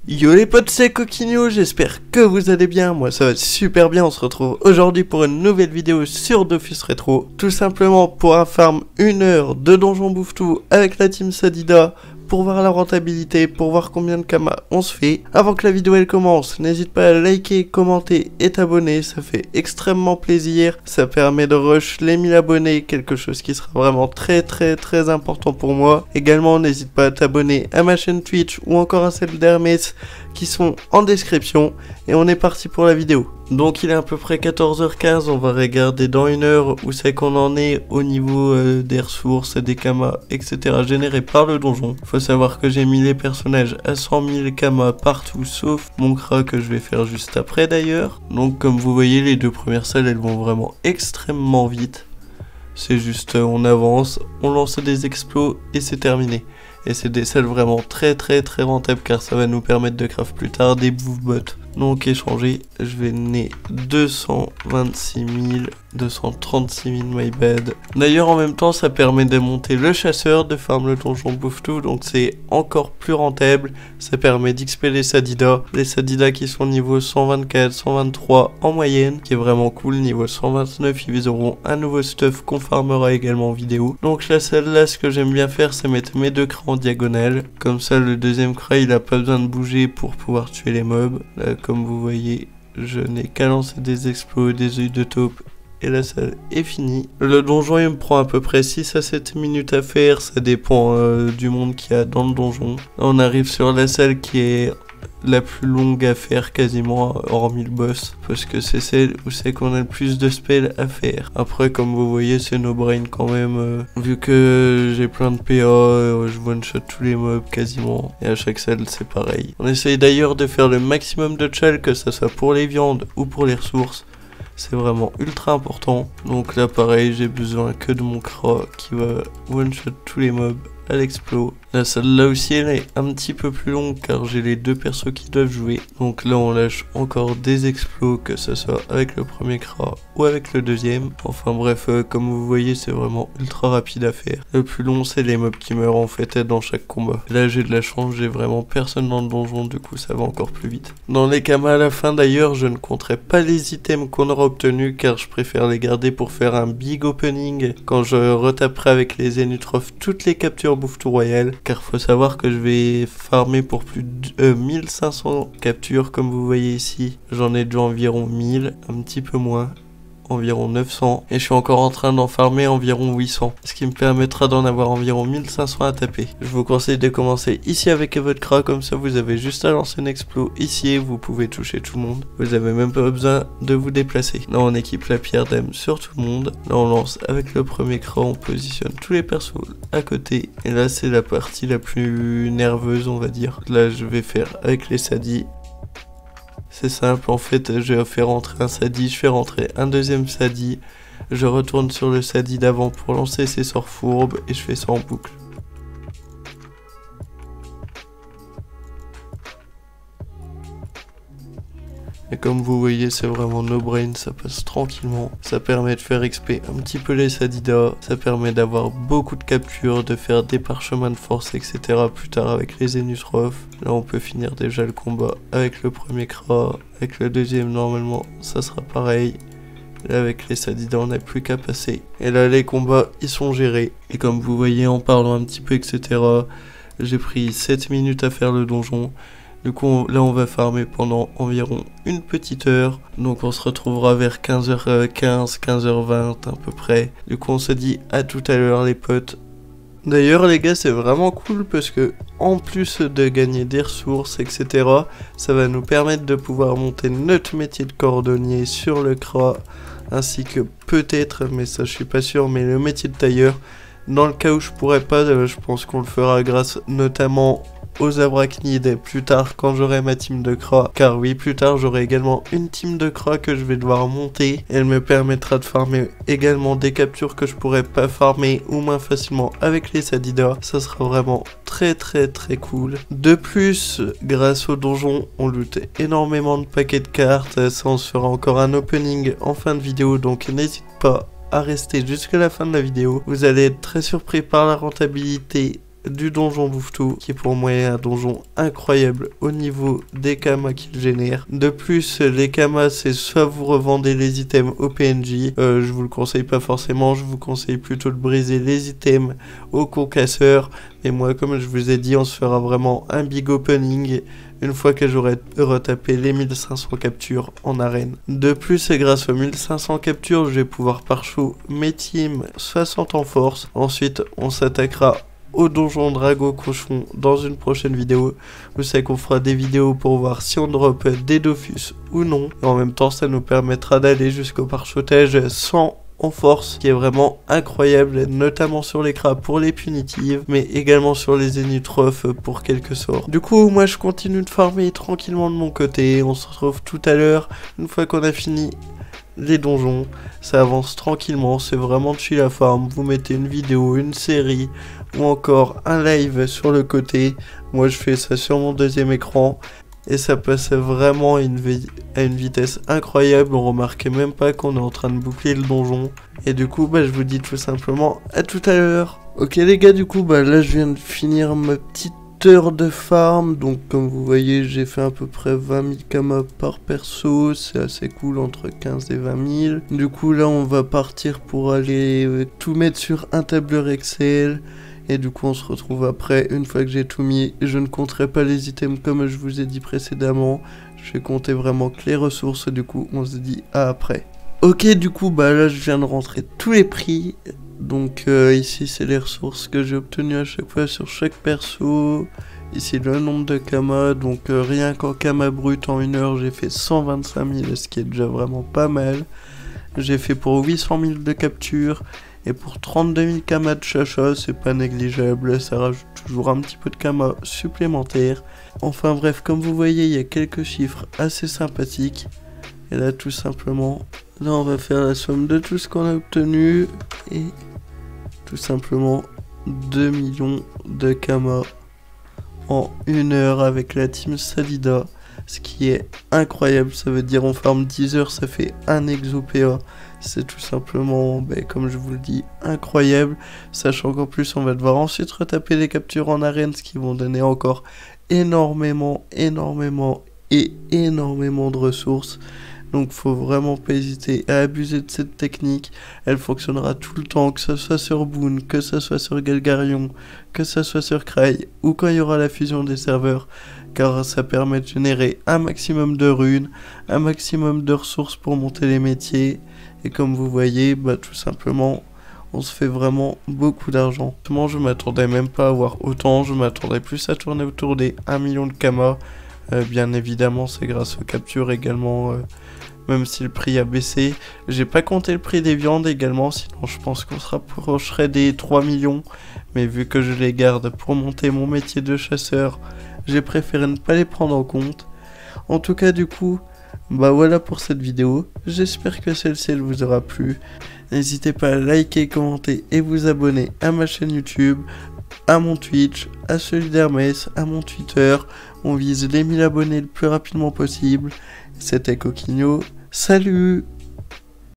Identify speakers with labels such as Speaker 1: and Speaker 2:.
Speaker 1: Yo les potes, c'est Coquinho, j'espère que vous allez bien, moi ça va super bien, on se retrouve aujourd'hui pour une nouvelle vidéo sur Dofus Rétro, tout simplement pour un farm 1 heure de Donjon Bouffe-Tout avec la team Sadida, pour voir la rentabilité, pour voir combien de kamas on se fait. Avant que la vidéo elle commence, n'hésite pas à liker, commenter et t'abonner, ça fait extrêmement plaisir, ça permet de rush les 1000 abonnés, quelque chose qui sera vraiment très important pour moi. Également n'hésite pas à t'abonner à ma chaîne Twitch ou encore à celle d'Hermès qui sont en description et on est parti pour la vidéo. Donc il est à peu près 14h15, on va regarder dans une heure où c'est qu'on en est au niveau des ressources, des kamas, etc. générés par le donjon. Faut savoir que j'ai mis les personnages à 100 000 kamas partout sauf mon Kra que je vais faire juste après d'ailleurs. Donc comme vous voyez les deux premières salles elles vont vraiment extrêmement vite. C'est juste on avance, on lance des explos et c'est terminé. Et c'est des salles vraiment très rentables car ça va nous permettre de craft plus tard des bouffe-bots. Donc échanger, je vais donner 226 000, 236 000 my bad. D'ailleurs en même temps ça permet de monter le chasseur, de farm le donjon bouffe-tout, donc c'est encore plus rentable. Ça permet d'XP les Sadida qui sont niveau 124, 123 en moyenne, qui est vraiment cool. Niveau 129 ils auront un nouveau stuff qu'on farmera également en vidéo. Donc la salle là, ce que j'aime bien faire c'est mettre mes deux crans en diagonale. Comme ça le deuxième cran il a pas besoin de bouger pour pouvoir tuer les mobs. Là, comme vous voyez, je n'ai qu'à lancer des explos, des œils de taupe et la salle est finie. Le donjon il me prend à peu près 6 à 7 minutes à faire, ça dépend du monde qu'il y a dans le donjon. Là, on arrive sur la salle qui est la plus longue à faire quasiment hormis le boss, parce que c'est celle où c'est qu'on a le plus de spells à faire. Après comme vous voyez c'est no brain quand même, vu que j'ai plein de PA, je one shot tous les mobs quasiment, et à chaque salle c'est pareil. On essaye d'ailleurs de faire le maximum de chall, que ça soit pour les viandes ou pour les ressources. C'est vraiment ultra important. Donc là pareil, j'ai besoin que de mon Kra qui va one shot tous les mobs à l'explo. La salle là aussi elle est un petit peu plus longue car j'ai les deux persos qui doivent jouer. Donc là on lâche encore des explos, que ce soit avec le premier Kra ou avec le deuxième. Enfin bref, comme vous voyez c'est vraiment ultra rapide à faire. Le plus long c'est les mobs qui meurent en fait dans chaque combat. Là j'ai de la chance, j'ai vraiment personne dans le donjon, du coup ça va encore plus vite. Dans les kamas à la fin d'ailleurs je ne compterai pas les items qu'on aura obtenus car je préfère les garder pour faire un big opening quand je retaperai avec les Zenutroph toutes les captures Bouffe-Tout Royal. Car faut savoir que je vais farmer pour plus de 1500 captures comme vous voyez ici. J'en ai déjà environ 1000, un petit peu moins, environ 900, et je suis encore en train d'en farmer environ 800, ce qui me permettra d'en avoir environ 1500 à taper. Je vous conseille de commencer ici avec votre Kra, comme ça vous avez juste à lancer un explo ici et vous pouvez toucher tout le monde. Vous avez même pas besoin de vous déplacer. Là on équipe la pierre d'âme sur tout le monde. Là on lance avec le premier Kra, on positionne tous les persos à côté, et là c'est la partie la plus nerveuse on va dire. Là je vais faire avec les Sadis. C'est simple, en fait, je vais faire rentrer un Sadi, je fais rentrer un deuxième Sadi, je retourne sur le Sadi d'avant pour lancer ses sorts fourbes et je fais ça en boucle. Et comme vous voyez, c'est vraiment no brain, ça passe tranquillement. Ça permet de faire XP un petit peu les Sadida, ça permet d'avoir beaucoup de captures, de faire des parchemins de force, etc. plus tard avec les Zenutroph. Là, on peut finir déjà le combat avec le premier Kra, avec le deuxième, normalement, ça sera pareil. Là, avec les Sadida, on n'a plus qu'à passer. Et là, les combats, ils sont gérés. Et comme vous voyez, en parlant un petit peu, etc., j'ai pris 7 minutes à faire le donjon. Du coup là on va farmer pendant environ une petite heure, donc on se retrouvera vers 15h15, 15h20 à peu près. Du coup on se dit à tout à l'heure les potes. D'ailleurs les gars c'est vraiment cool parce que en plus de gagner des ressources etc, ça va nous permettre de pouvoir monter notre métier de cordonnier sur le Kra, ainsi que peut-être, mais ça je suis pas sûr, mais le métier de tailleur. Dans le cas où je pourrais pas, je pense qu'on le fera grâce notamment aux arachnides plus tard quand j'aurai ma team de Kra, car oui plus tard j'aurai également une team de Kra que je vais devoir monter. Elle me permettra de farmer également des captures que je pourrais pas farmer ou moins facilement avec les Sadida. Ça sera vraiment très cool. De plus, grâce au donjon on loot énormément de paquets de cartes, ça on se fera encore un opening en fin de vidéo, donc n'hésite pas à rester jusqu'à la fin de la vidéo. Vous allez être très surpris par la rentabilité du donjon Bouffe-Tout, qui pour moi est un donjon incroyable au niveau des kamas qu'il génère. De plus, les kamas, c'est soit vous revendez les items au PNJ, je vous le conseille pas forcément, je vous conseille plutôt de briser les items au concasseur. Et moi, comme je vous ai dit, on se fera vraiment un big opening une fois que j'aurai retapé les 1500 captures en arène. De plus, et grâce aux 1500 captures, je vais pouvoir parchou mes teams 60 en force. Ensuite, on s'attaquera au donjon Drago Cochon dans une prochaine vidéo. Vous savez qu'on fera des vidéos pour voir si on drop des Dofus ou non. Et en même temps, ça nous permettra d'aller jusqu'au parchoutage 100 en force, qui est vraiment incroyable, notamment sur les crabes pour les punitives, mais également sur les Zenutrophes pour quelques sorts. Du coup, moi je continue de farmer tranquillement de mon côté. On se retrouve tout à l'heure, une fois qu'on a fini les donjons. Ça avance tranquillement, c'est vraiment chill à farm. Vous mettez une vidéo, une série, ou encore un live sur le côté. Moi je fais ça sur mon deuxième écran. Et ça passe vraiment à une vitesse incroyable, on remarquait même pas qu'on est en train de boucler le donjon. Et du coup, je vous dis tout simplement à tout à l'heure. Ok les gars, du coup, là je viens de finir ma petite heure de farm. Donc comme vous voyez, j'ai fait à peu près 20 000 kamas par perso, c'est assez cool, entre 15 et 20 000. Du coup là, on va partir pour aller tout mettre sur un tableur Excel. Et du coup on se retrouve après, une fois que j'ai tout mis. Je ne compterai pas les items comme je vous ai dit précédemment. Je vais compter vraiment que les ressources, du coup on se dit à après. Ok, du coup là je viens de rentrer tous les prix. Donc ici c'est les ressources que j'ai obtenues à chaque fois sur chaque perso. Ici le nombre de kamas, donc rien qu'en kamas brut en 1 heure j'ai fait 125 000, ce qui est déjà vraiment pas mal. J'ai fait pour 800 000 de capture. Et pour 32 000 kamas de chacha, c'est pas négligeable, ça rajoute toujours un petit peu de kamas supplémentaires. Enfin bref, comme vous voyez, il y a quelques chiffres assez sympathiques. Et là, tout simplement, là on va faire la somme de tout ce qu'on a obtenu. Et tout simplement, 2 millions de kamas en 1 heure avec la team Salida. Ce qui est incroyable, ça veut dire on farm 10 heures, ça fait un exo-PA. C'est tout simplement, comme je vous le dis, incroyable. Sachant qu'en plus, on va devoir ensuite retaper les captures en arène, ce qui vont donner encore énormément de ressources. Donc faut vraiment pas hésiter à abuser de cette technique. Elle fonctionnera tout le temps, que ce soit sur Boon, que ce soit sur Galgarion, que ce soit sur Cry, ou quand il y aura la fusion des serveurs. Car ça permet de générer un maximum de runes, un maximum de ressources pour monter les métiers. Et comme vous voyez, tout simplement, on se fait vraiment beaucoup d'argent. Je m'attendais même pas à avoir autant, je m'attendais plus à tourner autour des 1 million de kamas. Bien évidemment, c'est grâce aux captures également, même si le prix a baissé. J'ai pas compté le prix des viandes également, sinon je pense qu'on se rapprocherait des 3 millions. Mais vu que je les garde pour monter mon métier de chasseur, j'ai préféré ne pas les prendre en compte. En tout cas, du coup, voilà pour cette vidéo. J'espère que celle-ci elle vous aura plu. N'hésitez pas à liker, commenter et vous abonner à ma chaîne YouTube, à mon Twitch, à celui d'Hermès, à mon Twitter. On vise les 1000 abonnés le plus rapidement possible. C'était Coquinho. Salut!